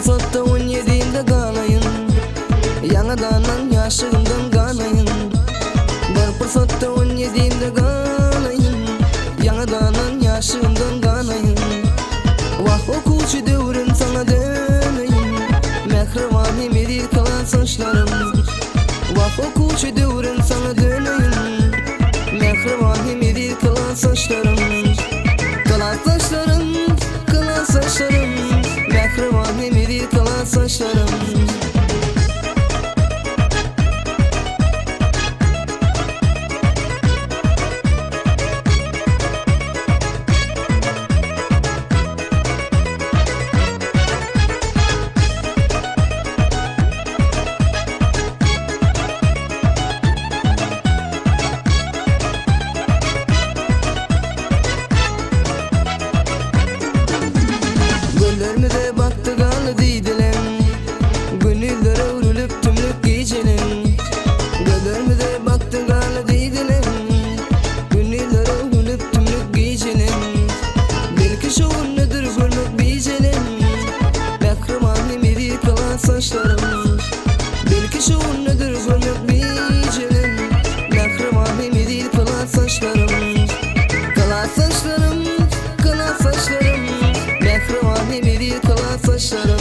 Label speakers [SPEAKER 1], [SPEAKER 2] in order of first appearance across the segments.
[SPEAKER 1] fırsatta 17'inde kalayın, yanadanan yaşığımdan kanayın. Bir fırsatta 17'inde kalayın, yanadanan yaşığımdan kanayın. Vah okuvchi devrin sana döneyim, mehrivani merir kalan saçlarım. Vah okuvchi devrin sana döneyim, mehrivani merir kalan saçlarım. Kalan saçlarım, kalan saçlarım, mehrivani merir kalan saçlarım. Gönllerime de baktı galı diydilim, gönüllere örülüp tümlük giyecelim. Gönllerime de baktı galı diydilim, gönüllere örülüp tümlük giyecelim. Belki şovun nedir görmek biyecelim, mehrivani merir kalan saçlarım. Belki şovun nedir görmek biyecelim, mehrivani merir kalan saçlarım. Kalan saçlarım, kalan saçlarım, mehrivani merir kalan saçlarım.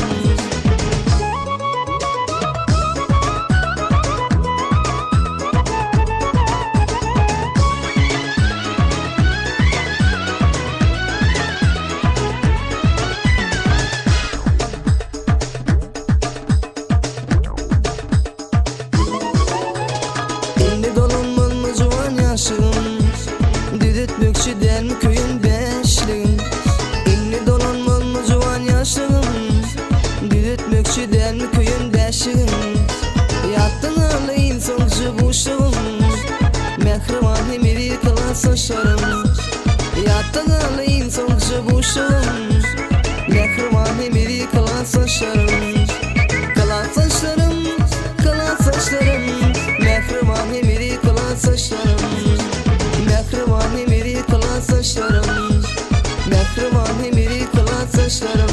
[SPEAKER 1] Elli dolanmalı mı cuvan yaşım, düdütmükçü der mi köyün beşliğin. Elli dolanmalı mı cuvan yaşım, düdütmükçü der mi köyün beşliğin. Yattın ağlayın sonucu boşluğum, mehrivani merir kalan saçlarım. Yattın ağlayın sonucu boşluğum, mehrivani merir kalan saçlarım. Kalan saçlarım, kalan saçlarım, mehrivani merir kalan saçlarım. Mehrivani merir kalan saçlarım, mehrivani merir kalan saçlarım.